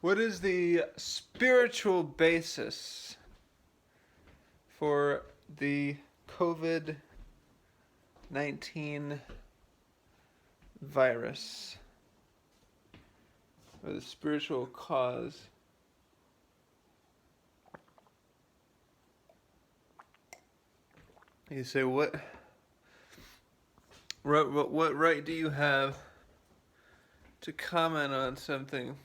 What is the spiritual basis for the COVID-19 virus? Or the spiritual cause? You say, what right do you have to comment on something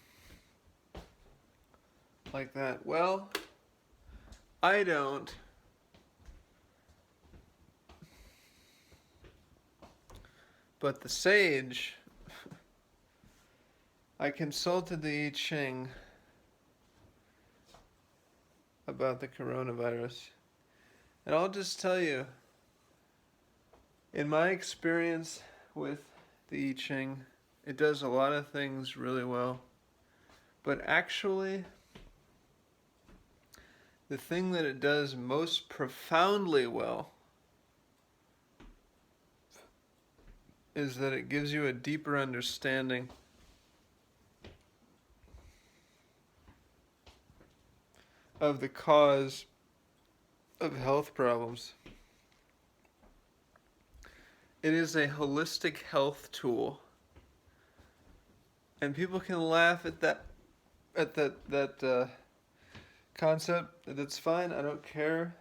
like that? Well, I don't. But the sage, I consulted the I Ching about the coronavirus. And I'll just tell you, in my experience with the I Ching, it does a lot of things really well. But actually, the thing that it does most profoundly well is that it gives you a deeper understanding of the cause of health problems. It is a holistic health tool. And people can laugh at that concept. That's fine, I don't care.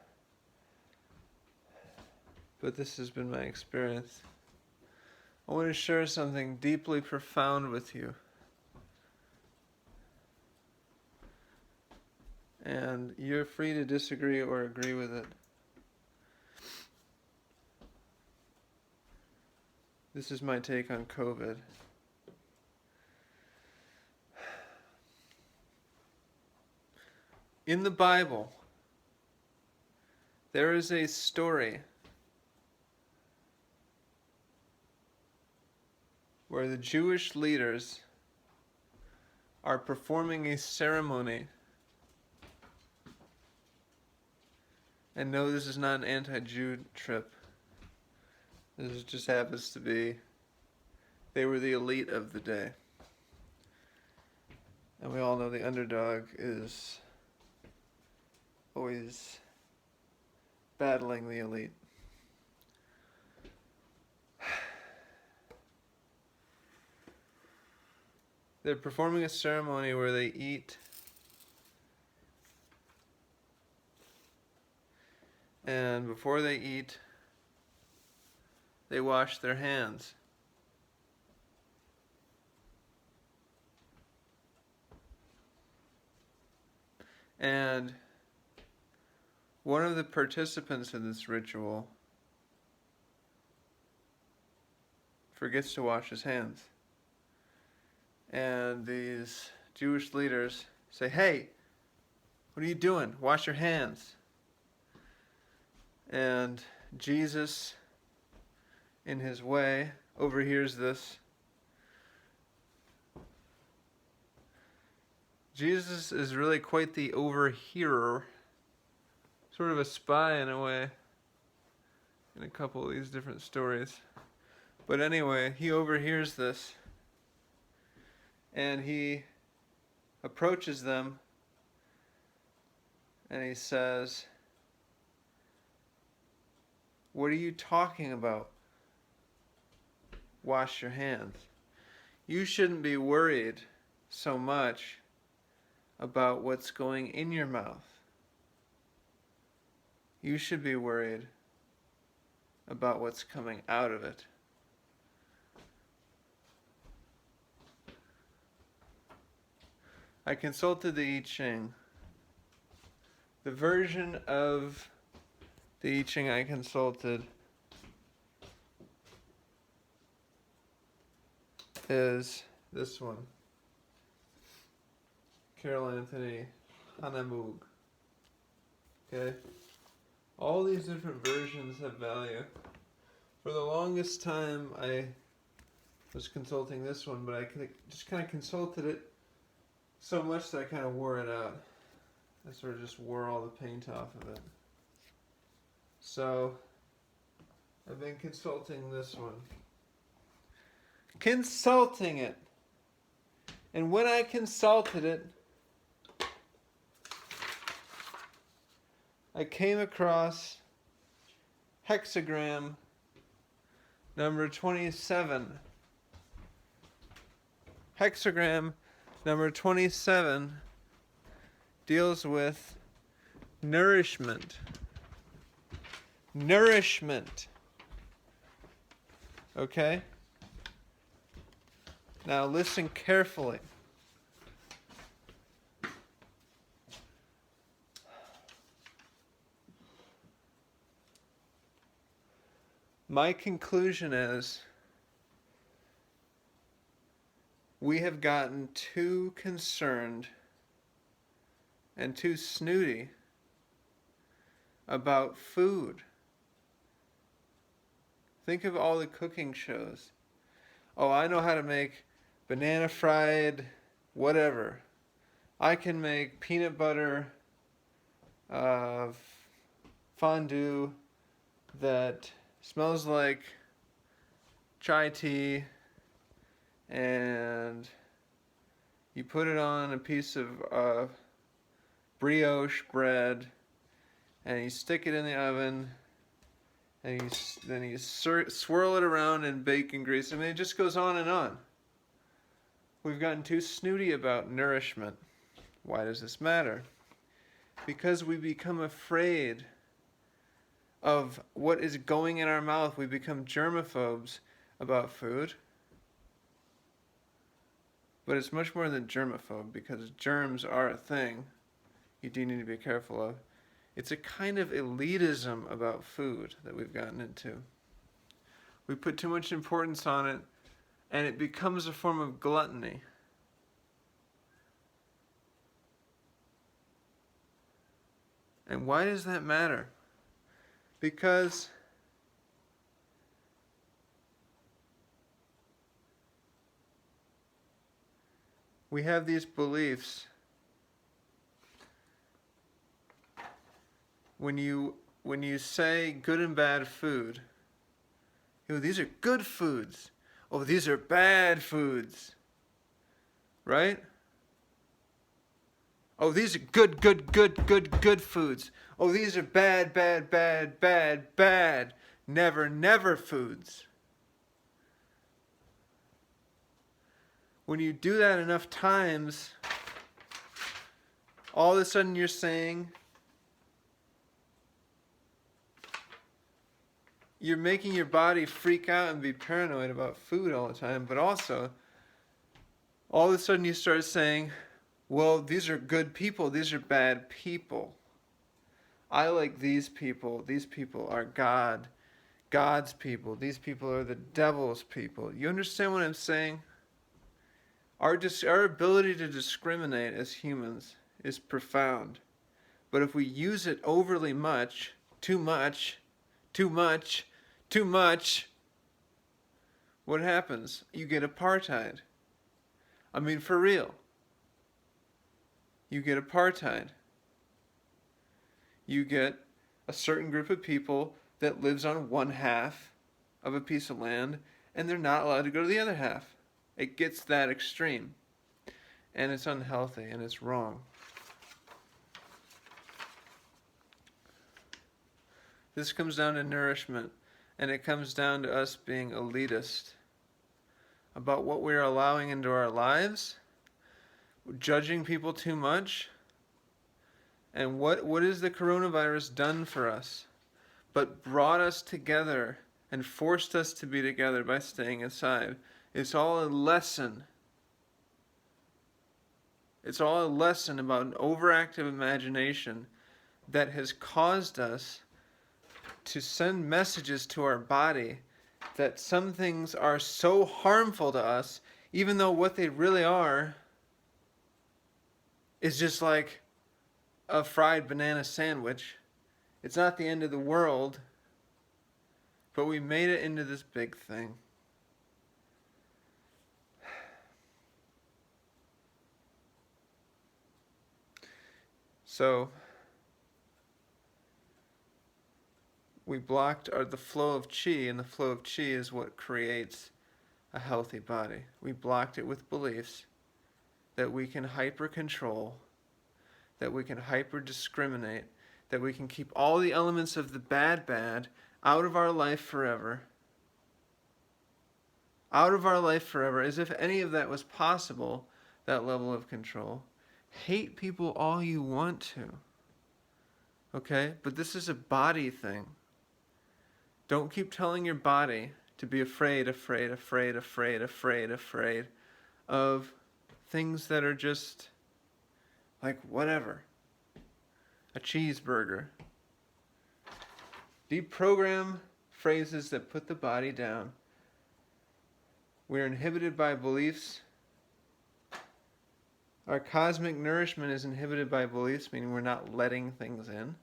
But this has been my experience. I want to share something deeply profound with you. And you're free to disagree or agree with it. This is my take on COVID. In the Bible, there is a story where the Jewish leaders are performing a ceremony. And no, this is not an anti-Jew trip. This just happens to be, they were the elite of the day. And we all know the underdog is always battling the elite. They're performing a ceremony where they eat and before they eat, they wash their hands. And one of the participants in this ritual forgets to wash his hands. And these Jewish leaders say, "Hey, what are you doing? Wash your hands." And Jesus, in his way, overhears this. Jesus is really quite the overhearer, sort of a spy in a way, in a couple of these different stories. But anyway, he overhears this, and he approaches them, and he says, "What are you talking about? Wash your hands. You shouldn't be worried so much about what's going in your mouth. You should be worried about what's coming out of it." I consulted the I Ching. The version of the I Ching I consulted is this one. Carol Anthony Hanamug. Okay? All these different versions have value. For the longest time I was consulting this one, but I just kind of consulted it so much that I kind of wore it out. I sort of just wore all the paint off of it. So I've been consulting this one. Consulting it. And when I consulted it, I came across hexagram number 27. Hexagram number 27 deals with nourishment. Nourishment. Okay? Now listen carefully. My conclusion is we have gotten too concerned and too snooty about food. Think of all the cooking shows. Oh, I know how to make banana fried whatever. I can make peanut butter fondue that smells like chai tea, and you put it on a piece of brioche bread, and you stick it in the oven, and then you swirl it around in bacon grease. I mean, it just goes on and on. We've gotten too snooty about nourishment. Why does this matter? Because we become afraid of what is going in our mouth. We become germaphobes about food. But it's much more than germaphobe, because germs are a thing you do need to be careful of. It's a kind of elitism about food that we've gotten into. We put too much importance on it, and it becomes a form of gluttony. And why does that matter? Because we have these beliefs. When you say good and bad food, these are good foods. Oh, these are bad foods. Right? Oh, these are good foods. Oh, these are bad, never foods. When you do that enough times, all of a sudden you're saying, you're making your body freak out and be paranoid about food all the time, but also, all of a sudden you start saying, well, these are good people, these are bad people. I like these people are God's people, these people are the devil's people. You understand what I'm saying? Our ability to discriminate as humans is profound. But if we use it overly much, too much, what happens? You get apartheid. I mean, for real. You get apartheid. You get a certain group of people that lives on one half of a piece of land, and they're not allowed to go to the other half. It gets that extreme. And it's unhealthy, and it's wrong. This comes down to nourishment, and it comes down to us being elitist about what we're allowing into our lives, judging people too much. And what has the coronavirus done for us but brought us together and forced us to be together by staying inside? It's all a lesson. It's all a lesson about an overactive imagination that has caused us to send messages to our body that some things are so harmful to us, even though what they really are is just like a fried banana sandwich. It's not the end of the world, but we made it into this big thing. So we blocked the flow of chi, and the flow of chi is what creates a healthy body. We blocked it with beliefs that we can hyper-control, that we can hyper-discriminate, that we can keep all the elements of the bad out of our life forever. Out of our life forever, as if any of that was possible, that level of control. Hate people all you want to. Okay? But this is a body thing. Don't keep telling your body to be afraid of things that are just like whatever. A cheeseburger. Deprogram phrases that put the body down. We're inhibited by beliefs. Our cosmic nourishment is inhibited by beliefs, meaning we're not letting things in.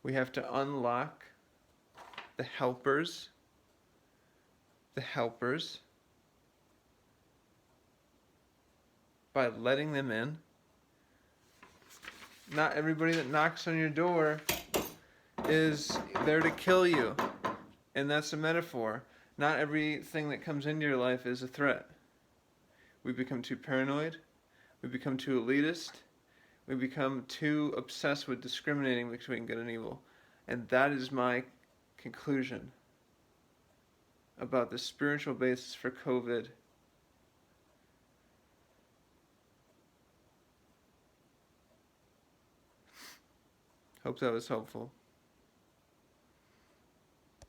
We have to unlock the helpers. By letting them in. Not everybody that knocks on your door is there to kill you. And that's a metaphor. Not everything that comes into your life is a threat. We become too paranoid. We become too elitist. We become too obsessed with discriminating between good and evil. And that is my conclusion about the spiritual basis for COVID. Hope that was helpful.